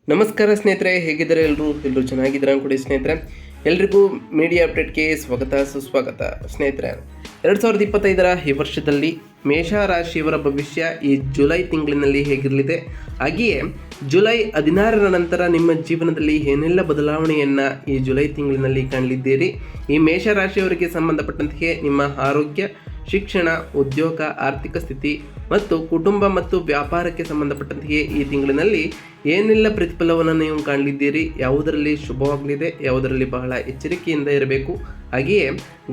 ನಮಸ್ಕಾರ ಸ್ನೇಹಿತರೆ, ಹೇಗಿದ್ದಾರೆ ಎಲ್ಲರೂ ಚೆನ್ನಾಗಿದ್ದಾರೆ ಅನ್ಕೊಡಿ ಸ್ನೇಹಿತರೆ. ಎಲ್ರಿಗೂ ಮೀಡಿಯಾ ಅಪ್ಡೇಟ್ಗೆ ಸ್ವಾಗತ ಸುಸ್ವಾಗತ. ಸ್ನೇಹಿತರೆ, 2025 ಈ ವರ್ಷದಲ್ಲಿ ಮೇಷ ರಾಶಿಯವರ ಭವಿಷ್ಯ ಈ ಜುಲೈ ತಿಂಗಳಿನಲ್ಲಿ ಹೇಗಿರಲಿದೆ, ಹಾಗೆಯೇ ಜುಲೈ 16ರ ನಂತರ ನಿಮ್ಮ ಜೀವನದಲ್ಲಿ ಏನೆಲ್ಲ ಬದಲಾವಣೆಯನ್ನು ಈ ಜುಲೈ ತಿಂಗಳಿನಲ್ಲಿ ಕಾಣಲಿದ್ದೀರಿ. ಈ ಮೇಷ ರಾಶಿಯವರಿಗೆ ಸಂಬಂಧಪಟ್ಟಂತೆ ನಿಮ್ಮ ಆರೋಗ್ಯ, ಶಿಕ್ಷಣ, ಉದ್ಯೋಗ, ಆರ್ಥಿಕ ಸ್ಥಿತಿ ಮತ್ತು ಕುಟುಂಬ ಮತ್ತು ವ್ಯಾಪಾರಕ್ಕೆ ಸಂಬಂಧಪಟ್ಟಂತೆಯೇ ಈ ತಿಂಗಳಿನಲ್ಲಿ ಏನೆಲ್ಲ ಪ್ರತಿಫಲವನ್ನು ನೀವು ಕಾಣಲಿದ್ದೀರಿ, ಯಾವುದರಲ್ಲಿ ಶುಭವಾಗಲಿದೆ, ಯಾವುದರಲ್ಲಿ ಬಹಳ ಎಚ್ಚರಿಕೆಯಿಂದ ಇರಬೇಕು, ಹಾಗೆಯೇ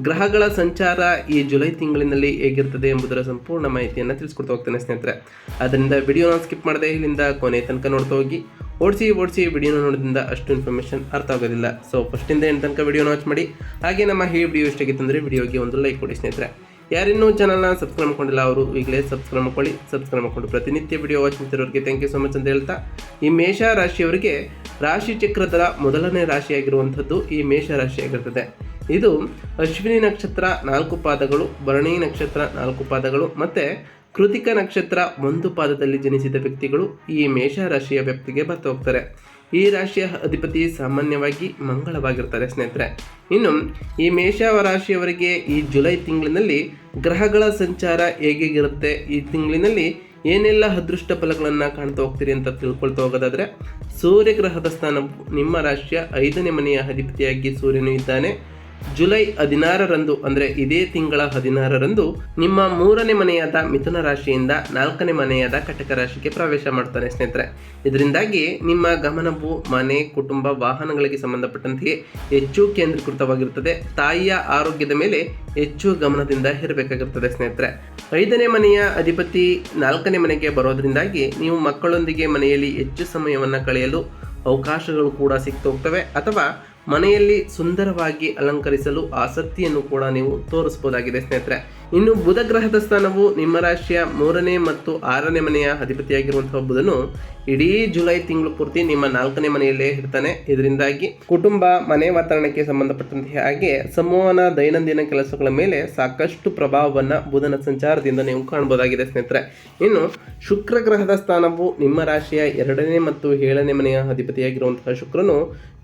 ಗ್ರಹಗಳ ಸಂಚಾರ ಈ ಜುಲೈ ತಿಂಗಳಿನಲ್ಲಿ ಹೇಗಿರ್ತದೆ ಎಂಬುದರ ಸಂಪೂರ್ಣ ಮಾಹಿತಿಯನ್ನು ತಿಳಿಸ್ಕೊಡ್ತಾ ಹೋಗ್ತೇನೆ ಸ್ನೇಹಿತರೆ. ಅದರಿಂದ ವಿಡಿಯೋನ ಸ್ಕಿಪ್ ಮಾಡದೆ ಇಲ್ಲಿಂದ ಕೊನೆ ತನಕ ನೋಡ್ತಾ ಹೋಗಿ. ಓಡಿಸಿ ವಿಡಿಯೋನ ನೋಡೋದ್ರಿಂದ ಅಷ್ಟು ಇನ್ಫಾರ್ಮೇಷನ್ ಅರ್ಥ ಆಗೋದಿಲ್ಲ. ಸೊ ಫಸ್ಟಿಂದ ಎಂಟು ತನಕ ವಿಡಿಯೋನ ವಾಚ್ ಮಾಡಿ. ಹಾಗೆ ನಮ್ಮ ಈ ವಿಡಿಯೋ ಇಷ್ಟಾಗಿತ್ತು ಅಂದರೆ ವಿಡಿಯೋಗೆ ಒಂದು ಲೈಕ್ ಕೊಡಿ ಸ್ನೇಹಿತರೆ. ಯಾರಿನ್ನೂ ಚಾನಲ್ನ ಸಬ್ಸ್ಕ್ರೈಬ್ ಮಾಡ್ಕೊಂಡಿಲ್ಲ ಅವರು ಈಗಲೇ ಸಬ್ಸ್ಕ್ರೈಬ್ ಮಾಡ್ಕೊಳ್ಳಿ. ಸಬ್ಸ್ಕ್ರೈಬ್ ಮಾಡ್ಕೊಂಡು ಪ್ರತಿನಿತ್ಯ ವಿಡಿಯೋ ವಾಚ್ ಮಾಡ್ತಿರೋರಿಗೆ ಥ್ಯಾಂಕ್ ಯು ಸೊ ಮಚ್ ಅಂತ ಹೇಳ್ತಾ, ಈ ಮೇಷ ರಾಶಿಯವರಿಗೆ ರಾಶಿ ಚಕ್ರದ ಮೊದಲನೇ ರಾಶಿಯಾಗಿರುವಂಥದ್ದು ಈ ಮೇಷ ರಾಶಿಯಾಗಿರ್ತದೆ. ಇದು ಅಶ್ವಿನಿ ನಕ್ಷತ್ರ 4 ಪಾದಗಳು, ಭರಣಿ ನಕ್ಷತ್ರ 4 ಪಾದಗಳು ಮತ್ತು ಕೃತಿಕ ನಕ್ಷತ್ರ 1 ಪಾದದಲ್ಲಿ ಜನಿಸಿದ ವ್ಯಕ್ತಿಗಳು ಈ ಮೇಷ ರಾಶಿಯ ವ್ಯಕ್ತಿಗೆ ಬರ್ತಾ ಹೋಗ್ತಾರೆ. ಈ ರಾಶಿಯ ಅಧಿಪತಿ ಸಾಮಾನ್ಯವಾಗಿ ಮಂಗಳವಾಗಿರ್ತಾರೆ ಸ್ನೇಹಿತರೆ. ಇನ್ನು ಈ ಮೇಷ ರಾಶಿಯವರಿಗೆ ಈ ಜುಲೈ ತಿಂಗಳಿನಲ್ಲಿ ಗ್ರಹಗಳ ಸಂಚಾರ ಹೇಗಿರುತ್ತೆ, ಈ ತಿಂಗಳಿನಲ್ಲಿ ಏನೆಲ್ಲ ಅದೃಷ್ಟ ಫಲಗಳನ್ನು ಕಾಣ್ತಾ ಹೋಗ್ತೀರಿ ಅಂತ ತಿಳ್ಕೊಳ್ತಾ ಹೋಗೋದಾದರೆ, ಸೂರ್ಯಗ್ರಹದ ಸ್ಥಾನವು ನಿಮ್ಮ ರಾಶಿಯ 5ನೇ ಮನೆಯ ಅಧಿಪತಿಯಾಗಿ ಸೂರ್ಯನು ಇದ್ದಾನೆ. ಜುಲೈ 16ರಂದು ಅಂದರೆ ಇದೇ ತಿಂಗಳ 16ರಂದು ನಿಮ್ಮ 3ನೇ ಮನೆಯಾದ ಮಿಥುನ ರಾಶಿಯಿಂದ 4ನೇ ಮನೆಯಾದ ಕಟಕ ರಾಶಿಗೆ ಪ್ರವೇಶ ಮಾಡ್ತಾನೆ ಸ್ನೇಹಿತರೆ. ಇದರಿಂದಾಗಿ ನಿಮ್ಮ ಗಮನವು ಮನೆ, ಕುಟುಂಬ, ವಾಹನಗಳಿಗೆ ಸಂಬಂಧಪಟ್ಟಂತೆಯೇ ಹೆಚ್ಚು ಕೇಂದ್ರೀಕೃತವಾಗಿರುತ್ತದೆ. ತಾಯಿಯ ಆರೋಗ್ಯದ ಮೇಲೆ ಹೆಚ್ಚು ಗಮನದಿಂದ ಇರಬೇಕಾಗಿರ್ತದೆ ಸ್ನೇಹಿತರೆ. 5ನೇ ಮನೆಯ ಅಧಿಪತಿ 4ನೇ ಮನೆಗೆ ಬರೋದ್ರಿಂದಾಗಿ ನೀವು ಮಕ್ಕಳೊಂದಿಗೆ ಮನೆಯಲ್ಲಿ ಹೆಚ್ಚು ಸಮಯವನ್ನು ಕಳೆಯಲು ಅವಕಾಶಗಳು ಕೂಡ ಸಿಗ್ತಾ ಹೋಗ್ತವೆ, ಅಥವಾ ಮನೆಯಲ್ಲಿ ಸುಂದರವಾಗಿ ಅಲಂಕರಿಸಲು ಆಸಕ್ತಿಯನ್ನು ಕೂಡ ನೀವು ತೋರಿಸಬಹುದಾಗಿದೆ ಸ್ನೇಹಿತರೆ. ಇನ್ನು ಬುಧ ಗ್ರಹದ ಸ್ಥಾನವು ನಿಮ್ಮ ರಾಶಿಯ 3ನೇ ಮತ್ತು 6ನೇ ಮನೆಯ ಅಧಿಪತಿಯಾಗಿರುವಂತಹ ಬುಧನು ಇಡೀ ಜುಲೈ ತಿಂಗಳು ಪೂರ್ತಿ ನಿಮ್ಮ 4ನೇ ಮನೆಯಲ್ಲೇ ಇರ್ತಾನೆ. ಇದರಿಂದಾಗಿ ಕುಟುಂಬ, ಮನೆ ವಾತಾವರಣಕ್ಕೆ ಸಂಬಂಧಪಟ್ಟಂತೆ ಹಾಗೆ ಸಂವಹನ, ದೈನಂದಿನ ಕೆಲಸಗಳ ಮೇಲೆ ಸಾಕಷ್ಟು ಪ್ರಭಾವವನ್ನು ಬುಧನ ಸಂಚಾರದಿಂದ ನೀವು ಕಾಣಬಹುದಾಗಿದೆ ಸ್ನೇಹಿತರೆ. ಇನ್ನು ಶುಕ್ರ ಗ್ರಹದ ಸ್ಥಾನವು ನಿಮ್ಮ ರಾಶಿಯ 2ನೇ ಮತ್ತು 7ನೇ ಮನೆಯ ಅಧಿಪತಿಯಾಗಿರುವಂತಹ ಶುಕ್ರನು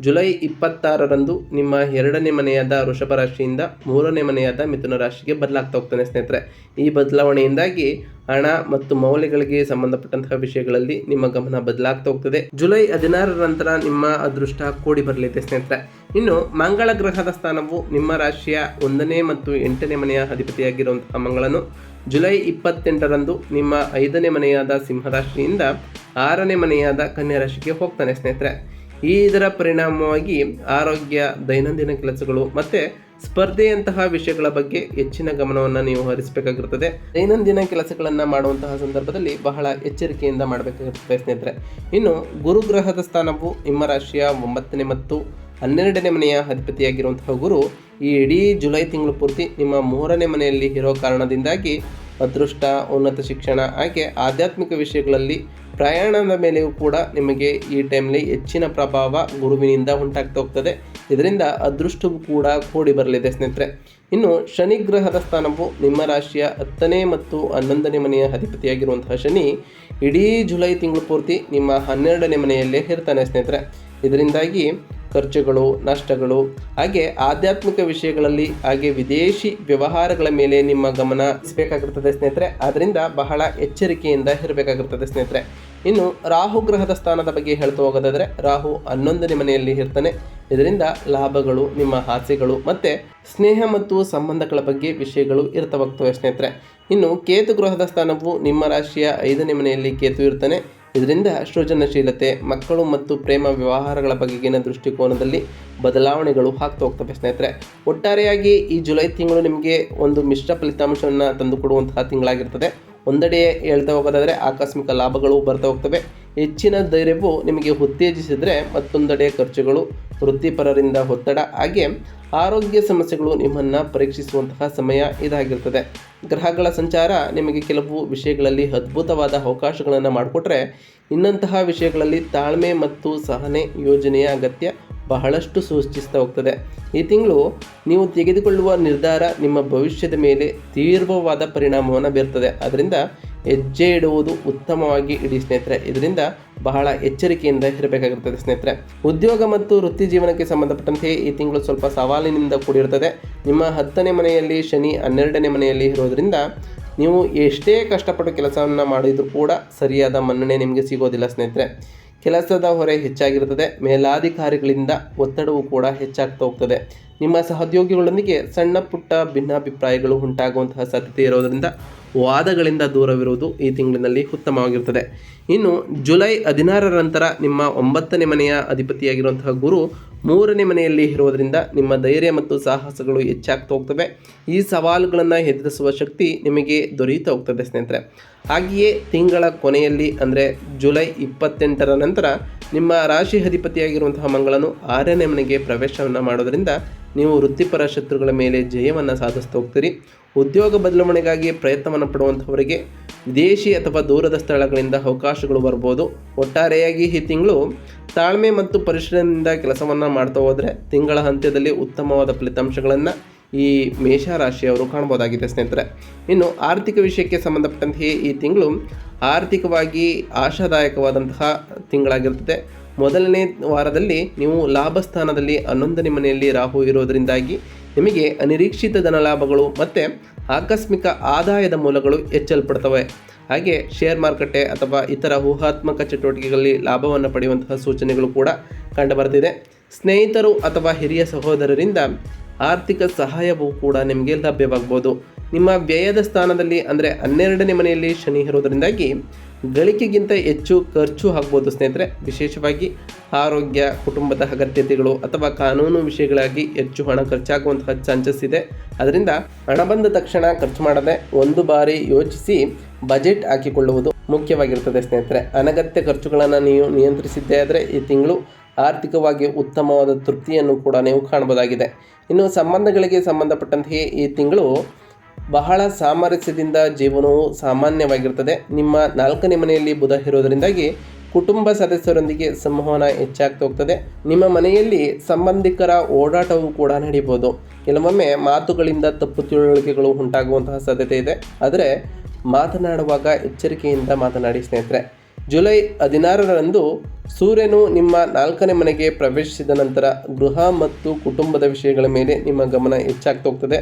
ಜುಲೈ 26ರಂದು ನಿಮ್ಮ 2ನೇ ಮನೆಯಾದ ವೃಷಭ ರಾಶಿಯಿಂದ 3ನೇ ಮನೆಯಾದ ಮಿಥುನ ರಾಶಿಗೆ ಬದಲಾಗ್ತಾ ಹೋಗ್ತಾನೆ ಸ್ನೇಹಿತರೆ. ಈ ಬದಲಾವಣೆಯಿಂದಾಗಿ ಹಣ ಮತ್ತು ಮೌಲ್ಯಗಳಿಗೆ ಸಂಬಂಧಪಟ್ಟಂತಹ ವಿಷಯಗಳಲ್ಲಿ ನಿಮ್ಮ ಗಮನ ಬದಲಾಗ್ತಾ ಹೋಗ್ತದೆ. ಜುಲೈ 16ರ ನಂತರ ನಿಮ್ಮ ಅದೃಷ್ಟ ಕೂಡಿ ಬರಲಿದೆ ಸ್ನೇಹಿತರೆ. ಇನ್ನು ಮಂಗಳ ಗ್ರಹದ ಸ್ಥಾನವು ನಿಮ್ಮ ರಾಶಿಯ 1ನೇ ಮತ್ತು 8ನೇ ಮನೆಯ ಅಧಿಪತಿಯಾಗಿರುವಂತಹ ಮಂಗಳನು ಜುಲೈ 28ರಂದು ನಿಮ್ಮ 5ನೇ ಮನೆಯಾದ ಸಿಂಹರಾಶಿಯಿಂದ 6ನೇ ಮನೆಯಾದ ಕನ್ಯಾ ರಾಶಿಗೆ ಹೋಗ್ತಾನೆ ಸ್ನೇಹಿತರೆ. ಇದರ ಪರಿಣಾಮವಾಗಿ ಆರೋಗ್ಯ, ದೈನಂದಿನ ಕೆಲಸಗಳು ಮತ್ತು ಸ್ಪರ್ಧೆಯಂತಹ ವಿಷಯಗಳ ಬಗ್ಗೆ ಹೆಚ್ಚಿನ ಗಮನವನ್ನು ನೀವು ಹರಿಸಬೇಕಾಗಿರುತ್ತದೆ. ದೈನಂದಿನ ಕೆಲಸಗಳನ್ನು ಮಾಡುವಂತಹ ಸಂದರ್ಭದಲ್ಲಿ ಬಹಳ ಎಚ್ಚರಿಕೆಯಿಂದ ಮಾಡಬೇಕಾಗಿರುತ್ತದೆ ಸ್ನೇಹಿತರೆ. ಇನ್ನು ಗುರುಗ್ರಹದ ಸ್ಥಾನವು ನಿಮ್ಮ ರಾಶಿಯ 9ನೇ ಮತ್ತು 12ನೇ ಮನೆಯ ಅಧಿಪತಿಯಾಗಿರುವಂತಹ ಗುರು ಈ ಇಡೀ ಜುಲೈ ತಿಂಗಳು ಪೂರ್ತಿ ನಿಮ್ಮ 3ನೇ ಮನೆಯಲ್ಲಿ ಇರೋ ಕಾರಣದಿಂದಾಗಿ ಅದೃಷ್ಟ, ಉನ್ನತ ಶಿಕ್ಷಣ ಹಾಗೆ ಆಧ್ಯಾತ್ಮಿಕ ವಿಷಯಗಳಲ್ಲಿ ಪ್ರಯಾಣದ ಮೇಲೆಯೂ ಕೂಡ ನಿಮಗೆ ಈ ಟೈಮ್ಲಿ ಹೆಚ್ಚಿನ ಪ್ರಭಾವ ಗುರುವಿನಿಂದ ಉಂಟಾಗ್ತಾ ಹೋಗ್ತದೆ. ಇದರಿಂದ ಅದೃಷ್ಟವೂ ಕೂಡ ಕೂಡಿ ಬರಲಿದೆ ಸ್ನೇಹಿತರೆ. ಇನ್ನು ಶನಿ ಗ್ರಹದ ಸ್ಥಾನವು ನಿಮ್ಮ ರಾಶಿಯ 10ನೇ ಮತ್ತು 11ನೇ ಮನೆಯ ಅಧಿಪತಿಯಾಗಿರುವಂತಹ ಶನಿ ಇಡೀ ಜುಲೈ ತಿಂಗಳು ಪೂರ್ತಿ ನಿಮ್ಮ 12ನೇ ಮನೆಯಲ್ಲೇ ಇರ್ತಾನೆ ಸ್ನೇಹಿತರೆ. ಇದರಿಂದಾಗಿ ಖರ್ಚುಗಳು, ನಷ್ಟಗಳು ಹಾಗೆ ಆಧ್ಯಾತ್ಮಿಕ ವಿಷಯಗಳಲ್ಲಿ ಹಾಗೆ ವಿದೇಶಿ ವ್ಯವಹಾರಗಳ ಮೇಲೆ ನಿಮ್ಮ ಗಮನ ಹರಿಸಬೇಕಾಗಿರ್ತದೆ ಸ್ನೇಹಿತರೆ. ಆದ್ದರಿಂದ ಬಹಳ ಎಚ್ಚರಿಕೆಯಿಂದ ಇರಬೇಕಾಗಿರ್ತದೆ ಸ್ನೇಹಿತರೆ. ಇನ್ನು ರಾಹು ಗ್ರಹದ ಸ್ಥಾನದ ಬಗ್ಗೆ ಹೇಳ್ತಾ ಹೋಗೋದಾದರೆ, ರಾಹು 11ನೇ ಮನೆಯಲ್ಲಿ ಇರ್ತಾನೆ. ಇದರಿಂದ ಲಾಭಗಳು, ನಿಮ್ಮ ಆಸೆಗಳು ಮತ್ತು ಸ್ನೇಹ ಮತ್ತು ಸಂಬಂಧಗಳ ಬಗ್ಗೆ ವಿಷಯಗಳು ಇರ್ತಾ ಹೋಗ್ತವೆ ಸ್ನೇಹಿತರೆ. ಇನ್ನು ಕೇತು ಗ್ರಹದ ಸ್ಥಾನವು ನಿಮ್ಮ ರಾಶಿಯ 5ನೇ ಮನೆಯಲ್ಲಿ ಕೇತು ಇರ್ತಾನೆ. ಇದರಿಂದ ಸೃಜನಶೀಲತೆ, ಮಕ್ಕಳು ಮತ್ತು ಪ್ರೇಮ ವ್ಯವಹಾರಗಳ ಬಗೆಗಿನ ದೃಷ್ಟಿಕೋನದಲ್ಲಿ ಬದಲಾವಣೆಗಳು ಆಗ್ತಾ ಹೋಗ್ತವೆ ಸ್ನೇಹಿತರೆ. ಒಟ್ಟಾರೆಯಾಗಿ ಈ ಜುಲೈ ತಿಂಗಳು ನಿಮಗೆ ಒಂದು ಮಿಶ್ರ ಫಲಿತಾಂಶವನ್ನು ತಂದುಕೊಡುವಂತಹ ತಿಂಗಳಾಗಿರ್ತದೆ. ಒಂದೆಡೆ ಹೇಳ್ತಾ ಹೋಗೋದಾದರೆ ಆಕಸ್ಮಿಕ ಲಾಭಗಳು ಬರ್ತಾ ಹೋಗ್ತವೆ. ಹೆಚ್ಚಿನ ಧೈರ್ಯವು ನಿಮಗೆ ಉತ್ತೇಜಿಸಿದರೆ ಮತ್ತೊಂದೆಡೆ ಖರ್ಚುಗಳು, ವೃತ್ತಿಪರರಿಂದ ಒತ್ತಡ ಹಾಗೆ ಆರೋಗ್ಯ ಸಮಸ್ಯೆಗಳು ನಿಮ್ಮನ್ನು ಪರೀಕ್ಷಿಸುವಂತಹ ಸಮಯ ಇದಾಗಿರ್ತದೆ. ಗ್ರಹಗಳ ಸಂಚಾರ ನಿಮಗೆ ಕೆಲವು ವಿಷಯಗಳಲ್ಲಿ ಅದ್ಭುತವಾದ ಅವಕಾಶಗಳನ್ನು ಮಾಡಿಕೊಟ್ರೆ, ಇನ್ನಂತಹ ವಿಷಯಗಳಲ್ಲಿ ತಾಳ್ಮೆ ಮತ್ತು ಸಹನೆ ಯೋಜನೆಯ ಅಗತ್ಯ ಬಹಳಷ್ಟು ಸೂಚಿಸ್ತಾ ಹೋಗ್ತದೆ. ಈ ತಿಂಗಳು ನೀವು ತೆಗೆದುಕೊಳ್ಳುವ ನಿರ್ಧಾರ ನಿಮ್ಮ ಭವಿಷ್ಯದ ಮೇಲೆ ತೀವ್ರವಾದ ಪರಿಣಾಮವನ್ನು ಬೀರ್ತದೆ. ಆದ್ದರಿಂದ ಹೆಜ್ಜೆ ಇಡುವುದು ಉತ್ತಮವಾಗಿ ಇಡಿ ಸ್ನೇಹಿತರೆ. ಇದರಿಂದ ಬಹಳ ಎಚ್ಚರಿಕೆಯಿಂದ ಇರಬೇಕಾಗಿರ್ತದೆ ಸ್ನೇಹಿತರೆ. ಉದ್ಯೋಗ ಮತ್ತು ವೃತ್ತಿ ಜೀವನಕ್ಕೆ ಸಂಬಂಧಪಟ್ಟಂತೆ ಈ ತಿಂಗಳು ಸ್ವಲ್ಪ ಸವಾಲಿನಿಂದ ಕೂಡಿರುತ್ತದೆ. ನಿಮ್ಮ 10ನೇ ಮನೆಯಲ್ಲಿ ಶನಿ 12ನೇ ಮನೆಯಲ್ಲಿ ಇರೋದರಿಂದ ನೀವು ಎಷ್ಟೇ ಕಷ್ಟಪಟ್ಟು ಕೆಲಸವನ್ನು ಮಾಡಿದರೂ ಕೂಡ ಸರಿಯಾದ ಮನ್ನಣೆ ನಿಮಗೆ ಸಿಗೋದಿಲ್ಲ ಸ್ನೇಹಿತರೆ. ಕೆಲಸದ ಹೊರೆ ಹೆಚ್ಚಾಗಿರುತ್ತದೆ. ಮೇಲಾಧಿಕಾರಿಗಳಿಂದ ಒತ್ತಡವೂ ಕೂಡ ಹೆಚ್ಚಾಗ್ತಾ ಹೋಗ್ತದೆ. ನಿಮ್ಮ ಸಹೋದ್ಯೋಗಿಗಳೊಂದಿಗೆ ಸಣ್ಣ ಪುಟ್ಟ ಭಿನ್ನಾಭಿಪ್ರಾಯಗಳು ಉಂಟಾಗುವಂತಹ ಸಾಧ್ಯತೆ ಇರೋದರಿಂದ ವಾದಗಳಿಂದ ದೂರವಿರುವುದು ಈ ತಿಂಗಳಿನಲ್ಲಿ ಉತ್ತಮವಾಗಿರುತ್ತದೆ. ಇನ್ನು ಜುಲೈ 16ರ ನಂತರ ನಿಮ್ಮ 9ನೇ ಮನೆಯ ಅಧಿಪತಿಯಾಗಿರುವಂತಹ ಗುರು 3ನೇ ಮನೆಯಲ್ಲಿ ಇರೋದರಿಂದ ನಿಮ್ಮ ಧೈರ್ಯ ಮತ್ತು ಸಾಹಸಗಳು ಹೆಚ್ಚಾಗ್ತಾ ಹೋಗ್ತವೆ. ಈ ಸವಾಲುಗಳನ್ನು ಎದುರಿಸುವ ಶಕ್ತಿ ನಿಮಗೆ ದೊರೆಯುತ್ತಾ ಹೋಗ್ತದೆ ಸ್ನೇಹಿತರೆ. ಹಾಗೆಯೇ ತಿಂಗಳ ಕೊನೆಯಲ್ಲಿ ಅಂದರೆ ಜುಲೈ 28ರ ನಂತರ ನಿಮ್ಮ ರಾಶಿ ಅಧಿಪತಿಯಾಗಿರುವಂತಹ ಮಂಗಳನು 6ನೇ ಮನೆಗೆ ಪ್ರವೇಶವನ್ನು ಮಾಡೋದರಿಂದ ನೀವು ವೃತ್ತಿಪರ ಶತ್ರುಗಳ ಮೇಲೆ ಜಯವನ್ನು ಸಾಧಿಸ್ತಾ ಹೋಗ್ತೀರಿ. ಉದ್ಯೋಗ ಬದಲಾವಣೆಗಾಗಿ ಪ್ರಯತ್ನವನ್ನು ಪಡುವಂಥವರಿಗೆ ವಿದೇಶಿ ಅಥವಾ ದೂರದ ಸ್ಥಳಗಳಿಂದ ಅವಕಾಶಗಳು ಬರ್ಬೋದು. ಒಟ್ಟಾರೆಯಾಗಿ ಈ ತಿಂಗಳು ತಾಳ್ಮೆ ಮತ್ತು ಪರಿಶ್ರಮದಿಂದ ಕೆಲಸವನ್ನು ಮಾಡ್ತಾ ಹೋದರೆ ತಿಂಗಳ ಅಂತ್ಯದಲ್ಲಿ ಉತ್ತಮವಾದ ಫಲಿತಾಂಶಗಳನ್ನು ಈ ಮೇಷರಾಶಿಯವರು ಕಾಣ್ಬೋದಾಗಿದೆ ಸ್ನೇಹಿತರೆ. ಇನ್ನು ಆರ್ಥಿಕ ವಿಷಯಕ್ಕೆ ಸಂಬಂಧಪಟ್ಟಂತೆಯೇ ಈ ತಿಂಗಳು ಆರ್ಥಿಕವಾಗಿ ಆಶಾದಾಯಕವಾದಂತಹ ತಿಂಗಳಾಗಿರುತ್ತದೆ. ಮೊದಲನೇ ವಾರದಲ್ಲಿ ನೀವು ಲಾಭ ಸ್ಥಾನದಲ್ಲಿ 11ನೇ ಮನೆಯಲ್ಲಿ ರಾಹು ಇರೋದರಿಂದಾಗಿ ನಿಮಗೆ ಅನಿರೀಕ್ಷಿತ ಧನಲಾಭಗಳು ಮತ್ತು ಆಕಸ್ಮಿಕ ಆದಾಯದ ಮೂಲಗಳು ಹೆಚ್ಚಲ್ಪಡ್ತವೆ. ಹಾಗೆ ಶೇರ್ ಮಾರುಕಟ್ಟೆ ಅಥವಾ ಇತರ ಊಹಾತ್ಮಕ ಚಟುವಟಿಕೆಗಳಲ್ಲಿ ಲಾಭವನ್ನು ಪಡೆಯುವಂತಹ ಸೂಚನೆಗಳು ಕೂಡ ಕಂಡುಬರ್ತಿದೆ. ಸ್ನೇಹಿತರು ಅಥವಾ ಹಿರಿಯ ಸಹೋದರರಿಂದ ಆರ್ಥಿಕ ಸಹಾಯವೂ ಕೂಡ ನಿಮಗೆ ಲಭ್ಯವಾಗ್ಬೋದು. ನಿಮ್ಮ ವ್ಯಯದ ಸ್ಥಾನದಲ್ಲಿ ಅಂದರೆ 12ನೇ ಮನೆಯಲ್ಲಿ ಶನಿ ಇರೋದರಿಂದಾಗಿ ಗಳಿಕೆಗಿಂತ ಹೆಚ್ಚು ಖರ್ಚು ಆಗ್ಬೋದು ಸ್ನೇಹಿತರೆ. ವಿಶೇಷವಾಗಿ ಆರೋಗ್ಯ, ಕುಟುಂಬದ ಅಗತ್ಯತೆಗಳು ಅಥವಾ ಕಾನೂನು ವಿಷಯಗಳಾಗಿ ಹೆಚ್ಚು ಹಣ ಖರ್ಚಾಗುವಂತಹ ಚಾನ್ಸಸ್ ಇದೆ. ಅದರಿಂದ ಹಣ ಬಂದ ತಕ್ಷಣ ಖರ್ಚು ಮಾಡದೆ ಒಂದು ಬಾರಿ ಯೋಚಿಸಿ ಬಜೆಟ್ ಹಾಕಿಕೊಳ್ಳುವುದು ಮುಖ್ಯವಾಗಿರ್ತದೆ ಸ್ನೇಹಿತರೆ. ಅನಗತ್ಯ ಖರ್ಚುಗಳನ್ನು ನೀವು ನಿಯಂತ್ರಿಸಿದ್ದೇ ಆದರೆ ಈ ತಿಂಗಳು ಆರ್ಥಿಕವಾಗಿ ಉತ್ತಮವಾದ ತೃಪ್ತಿಯನ್ನು ಕೂಡ ನೀವು ಕಾಣಬಹುದಾಗಿದೆ. ಇನ್ನು ಸಂಬಂಧಗಳಿಗೆ ಸಂಬಂಧಪಟ್ಟಂತೆಯೇ ಈ ತಿಂಗಳು ಬಹಳ ಸಾಮರಸ್ಯದಿಂದ ಜೀವನವು ಸಾಮಾನ್ಯವಾಗಿರ್ತದೆ. ನಿಮ್ಮ 4ನೇ ಮನೆಯಲ್ಲಿ ಬುಧ ಇರೋದರಿಂದಾಗಿ ಕುಟುಂಬ ಸದಸ್ಯರೊಂದಿಗೆ ಸಂವಹನ ಹೆಚ್ಚಾಗ್ತಾ ಹೋಗ್ತದೆ. ನಿಮ್ಮ ಮನೆಯಲ್ಲಿ ಸಂಬಂಧಿಕರ ಓಡಾಟವೂ ಕೂಡ ನಡೀಬೋದು. ಕೆಲವೊಮ್ಮೆ ಮಾತುಗಳಿಂದ ತಪ್ಪು ತಿಳುವಳಿಕೆಗಳು ಉಂಟಾಗುವಂತಹ ಸಾಧ್ಯತೆ ಇದೆ. ಆದರೆ ಮಾತನಾಡುವಾಗ ಎಚ್ಚರಿಕೆಯಿಂದ ಮಾತನಾಡಿ ಸ್ನೇಹಿತರೆ. ಜುಲೈ 16ರಂದು ಸೂರ್ಯನು ನಿಮ್ಮ 4ನೇ ಮನೆಗೆ ಪ್ರವೇಶಿಸಿದ ನಂತರ ಗೃಹ ಮತ್ತು ಕುಟುಂಬದ ವಿಷಯಗಳ ಮೇಲೆ ನಿಮ್ಮ ಗಮನ ಹೆಚ್ಚಾಗ್ತಾ ಹೋಗ್ತದೆ.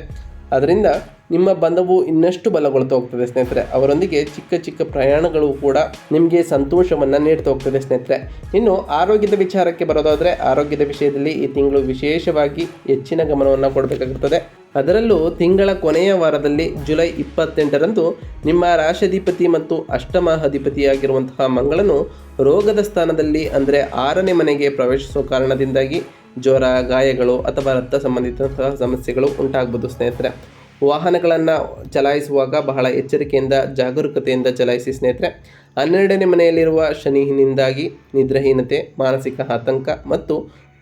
ಅದರಿಂದ ನಿಮ್ಮ ಬಂಧವು ಇನ್ನಷ್ಟು ಬಲಗೊಳ್ತಾ ಹೋಗ್ತದೆ ಸ್ನೇಹಿತರೆ. ಅವರೊಂದಿಗೆ ಚಿಕ್ಕ ಚಿಕ್ಕ ಪ್ರಯಾಣಗಳು ಕೂಡ ನಿಮಗೆ ಸಂತೋಷವನ್ನು ನೀಡ್ತಾ ಹೋಗ್ತದೆ ಸ್ನೇಹಿತರೆ. ಇನ್ನು ಆರೋಗ್ಯದ ವಿಚಾರಕ್ಕೆ ಬರೋದಾದರೆ ಆರೋಗ್ಯದ ವಿಷಯದಲ್ಲಿ ಈ ತಿಂಗಳು ವಿಶೇಷವಾಗಿ ಹೆಚ್ಚಿನ ಗಮನವನ್ನು ಕೊಡಬೇಕಾಗುತ್ತದೆ. ಅದರಲ್ಲೂ ತಿಂಗಳ ಕೊನೆಯ ವಾರದಲ್ಲಿ ಜುಲೈ 28ರಂದು ನಿಮ್ಮ ರಾಶಿಯಾಧಿಪತಿ ಮತ್ತು ಅಷ್ಟಮ ಅಧಿಪತಿಯಾಗಿರುವಂತಹ ಮಂಗಳನು ರೋಗದ ಸ್ಥಾನದಲ್ಲಿ ಅಂದರೆ 6ನೇ ಮನೆಗೆ ಪ್ರವೇಶಿಸುವ ಕಾರಣದಿಂದಾಗಿ ಜ್ವರ, ಗಾಯಗಳು ಅಥವಾ ರಕ್ತ ಸಂಬಂಧಿತ ಸಮಸ್ಯೆಗಳು ಉಂಟಾಗ್ಬೋದು ಸ್ನೇಹಿತರೆ. ವಾಹನಗಳನ್ನು ಚಲಾಯಿಸುವಾಗ ಬಹಳ ಎಚ್ಚರಿಕೆಯಿಂದ ಜಾಗರೂಕತೆಯಿಂದ ಚಲಾಯಿಸಿ ಸ್ನೇಹಿತರೆ. 12ನೇ ಮನೆಯಲ್ಲಿರುವ ಶನಿಯಿಂದಾಗಿ ನಿದ್ರಾಹೀನತೆ, ಮಾನಸಿಕ ಆತಂಕ ಮತ್ತು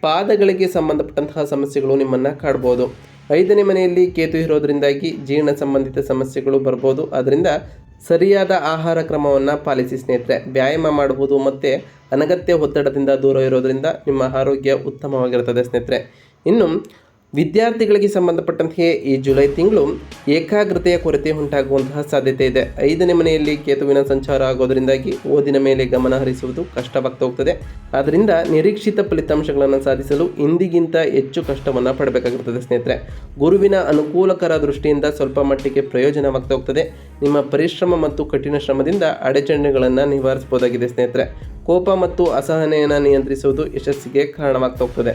ಪಾದಗಳಿಗೆ ಸಂಬಂಧಪಟ್ಟಂತಹ ಸಮಸ್ಯೆಗಳು ನಿಮ್ಮನ್ನು ಕಾಡ್ಬೋದು. 5ನೇ ಮನೆಯಲ್ಲಿ ಕೇತು ಇರೋದರಿಂದಾಗಿ ಜೀರ್ಣ ಸಂಬಂಧಿತ ಸಮಸ್ಯೆಗಳು ಬರ್ಬೋದು. ಆದ್ದರಿಂದ ಸರಿಯಾದ ಆಹಾರ ಕ್ರಮವನ್ನು ಪಾಲಿಸಿ ಸ್ನೇಹಿತರೆ. ವ್ಯಾಯಾಮ ಮಾಡುವುದು ಮತ್ತು ಅನಗತ್ಯ ಒತ್ತಡದಿಂದ ದೂರ ಇರೋದರಿಂದ ನಿಮ್ಮ ಆರೋಗ್ಯ ಉತ್ತಮವಾಗಿರುತ್ತದೆ ಸ್ನೇಹಿತರೆ. ಇನ್ನು ವಿದ್ಯಾರ್ಥಿಗಳಿಗೆ ಸಂಬಂಧಪಟ್ಟಂತೆಯೇ ಈ ಜುಲೈ ತಿಂಗಳು ಏಕಾಗ್ರತೆಯ ಕೊರತೆ ಉಂಟಾಗುವಂತಹ ಸಾಧ್ಯತೆ ಇದೆ. 5ನೇ ಮನೆಯಲ್ಲಿ ಕೇತುವಿನ ಸಂಚಾರ ಆಗೋದರಿಂದಾಗಿ ಓದಿನ ಮೇಲೆ ಗಮನ ಹರಿಸುವುದು ಕಷ್ಟವಾಗ್ತಾ ಹೋಗ್ತದೆ. ಆದ್ದರಿಂದ ನಿರೀಕ್ಷಿತ ಫಲಿತಾಂಶಗಳನ್ನು ಸಾಧಿಸಲು ಇಂದಿಗಿಂತ ಹೆಚ್ಚು ಕಷ್ಟವನ್ನು ಪಡಬೇಕಾಗಿರುತ್ತದೆ ಸ್ನೇಹಿತರೆ. ಗುರುವಿನ ಅನುಕೂಲಕರ ದೃಷ್ಟಿಯಿಂದ ಸ್ವಲ್ಪ ಮಟ್ಟಿಗೆ ಪ್ರಯೋಜನವಾಗ್ತಾ ಹೋಗ್ತದೆ. ನಿಮ್ಮ ಪರಿಶ್ರಮ ಮತ್ತು ಕಠಿಣ ಶ್ರಮದಿಂದ ಅಡಚಣೆಗಳನ್ನು ನಿವಾರಿಸಬಹುದಾಗಿದೆ ಸ್ನೇಹಿತರೆ. ಕೋಪ ಮತ್ತು ಅಸಹನೆಯನ್ನು ನಿಯಂತ್ರಿಸುವುದು ಯಶಸ್ಸಿಗೆ ಕಾರಣವಾಗ್ತಾ ಹೋಗ್ತದೆ.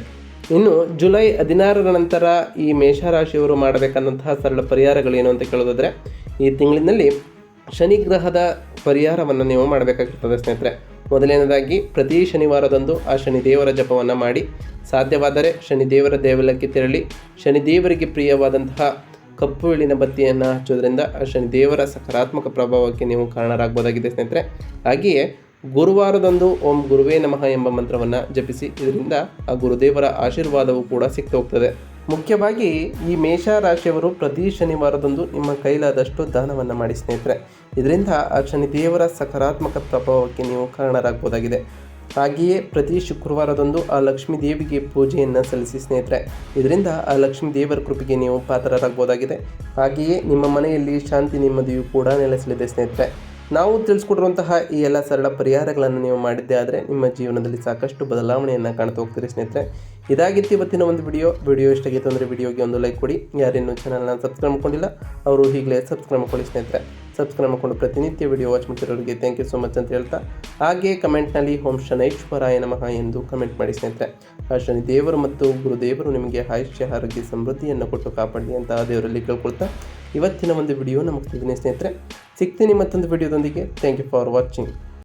ಇನ್ನು ಜುಲೈ 16ರ ನಂತರ ಈ ಮೇಷರಾಶಿಯವರು ಮಾಡಬೇಕಾದಂತಹ ಸರಳ ಪರಿಹಾರಗಳೇನು ಅಂತ ಕೇಳೋದಾದರೆ ಈ ತಿಂಗಳಿನಲ್ಲಿ ಶನಿ ಗ್ರಹದ ಪರಿಹಾರವನ್ನು ನೀವು ಮಾಡಬೇಕಾಗಿರ್ತದೆ ಸ್ನೇಹಿತರೆ. ಮೊದಲನೇದಾಗಿ ಪ್ರತಿ ಶನಿವಾರದಂದು ಆ ಶನಿದೇವರ ಜಪವನ್ನು ಮಾಡಿ, ಸಾಧ್ಯವಾದರೆ ಶನಿದೇವರ ದೇವಾಲಯಕ್ಕೆ ತೆರಳಿ ಶನಿದೇವರಿಗೆ ಪ್ರಿಯವಾದಂತಹ ಕಪ್ಪು ಎಳ್ಳಿನ ಬತ್ತಿಯನ್ನು ಹಚ್ಚೋದ್ರಿಂದ ಆ ಶನಿದೇವರ ಸಕಾರಾತ್ಮಕ ಪ್ರಭಾವಕ್ಕೆ ನೀವು ಕಾರಣರಾಗಬಹುದಾಗಿದೆ ಸ್ನೇಹಿತರೆ. ಹಾಗೆಯೇ ಗುರುವಾರದಂದು ಓಂ ಗುರುವೇ ನಮಃ ಎಂಬ ಮಂತ್ರವನ್ನು ಜಪಿಸಿ, ಇದರಿಂದ ಆ ಗುರುದೇವರ ಆಶೀರ್ವಾದವೂ ಕೂಡ ಸಿಗ್ತಾ ಹೋಗ್ತದೆ. ಮುಖ್ಯವಾಗಿ ಈ ಮೇಷರಾಶಿಯವರು ಪ್ರತಿ ಶನಿವಾರದಂದು ನಿಮ್ಮ ಕೈಲಾದಷ್ಟು ದಾನವನ್ನು ಮಾಡಿ ಸ್ನೇಹಿತರೆ. ಇದರಿಂದ ಆ ಶನಿದೇವರ ಸಕಾರಾತ್ಮಕ ಪ್ರಭಾವಕ್ಕೆ ನೀವು ಕಾರಣರಾಗಬಹುದಾಗಿದೆ. ಹಾಗೆಯೇ ಪ್ರತಿ ಶುಕ್ರವಾರದಂದು ಆ ಲಕ್ಷ್ಮೀ ದೇವಿಗೆ ಪೂಜೆಯನ್ನು ಸಲ್ಲಿಸಿ ಸ್ನೇಹಿತರೆ. ಇದರಿಂದ ಆ ಲಕ್ಷ್ಮೀ ದೇವರ ಕೃಪೆಗೆ ನೀವು ಪಾತ್ರರಾಗಬಹುದಾಗಿದೆ. ಹಾಗೆಯೇ ನಿಮ್ಮ ಮನೆಯಲ್ಲಿ ಶಾಂತಿ ನೆಮ್ಮದಿಯೂ ಕೂಡ ನೆಲೆಸಲಿದೆ ಸ್ನೇಹಿತರೆ. ನಾವು ತಿಳಿಸ್ಕೊಟ್ಟಿರುವಂತಹ ಈ ಎಲ್ಲ ಸರಳ ಪರಿಹಾರಗಳನ್ನು ನೀವು ಮಾಡಿದ್ದೇ ಆದರೆ ನಿಮ್ಮ ಜೀವನದಲ್ಲಿ ಸಾಕಷ್ಟು ಬದಲಾವಣೆಯನ್ನು ಕಾಣ್ತಾ ಹೋಗ್ತೀರಿ ಸ್ನೇಹಿತರೆ. ಇದಾಗಿತ್ತು ಇವತ್ತಿನ ಒಂದು ವಿಡಿಯೋ ಇಷ್ಟಾಗಿತ್ತು ಅಂದರೆ ವಿಡಿಯೋಗೆ ಒಂದು ಲೈಕ್ ಕೊಡಿ. ಯಾರೇನು ಚಾನಲ್ನ ಸಬ್ಸ್ಕ್ರೈಬ್ ಮಾಡ್ಕೊಂಡಿಲ್ಲ ಅವರು ಈಗಲೇ ಸಬ್ಸ್ಕ್ರೈಬ್ ಮಾಡ್ಕೊಳ್ಳಿ ಸ್ನೇಹಿತರೆ. ಸಬ್ಸ್ಕ್ರೈಬ್ ಮಾಡ್ಕೊಂಡು ಪ್ರತಿನಿತ್ಯ ವಿಡಿಯೋ ವಾಚ್ ಮಾಡ್ತಿರೋರಿಗೆ ಥ್ಯಾಂಕ್ ಯು ಸೊ ಮಚ್ ಅಂತ ಹೇಳ್ತಾ, ಹಾಗೆ ಕಮೆಂಟ್ನಲ್ಲಿ ಓಂ ಶನೈಶ್ವರಾಯ ನಮಃ ಎಂದು ಕಮೆಂಟ್ ಮಾಡಿ ಸ್ನೇಹಿತರೆ. ಆ ಶನಿ ದೇವರು ಮತ್ತು ಗುರುದೇವರು ನಿಮಗೆ ಆಯುಷ್ಯ ಆರೋಗ್ಯ ಸಮೃದ್ಧಿಯನ್ನು ಕೊಟ್ಟು ಕಾಪಾಡಲಿ ಅಂತ ದೇವರಲ್ಲಿ ಕೇಳ್ಕೊಳ್ತಾ ಇವತ್ತಿನ ಒಂದು ವಿಡಿಯೋ ಮುಗಿಸ್ತಿದ್ದೀನಿ ಸ್ನೇಹಿತರೆ. ಸಿಗ್ತೀನಿ ಮತ್ತೊಂದು ವಿಡಿಯೋದೊಂದಿಗೆ. Thank you for watching.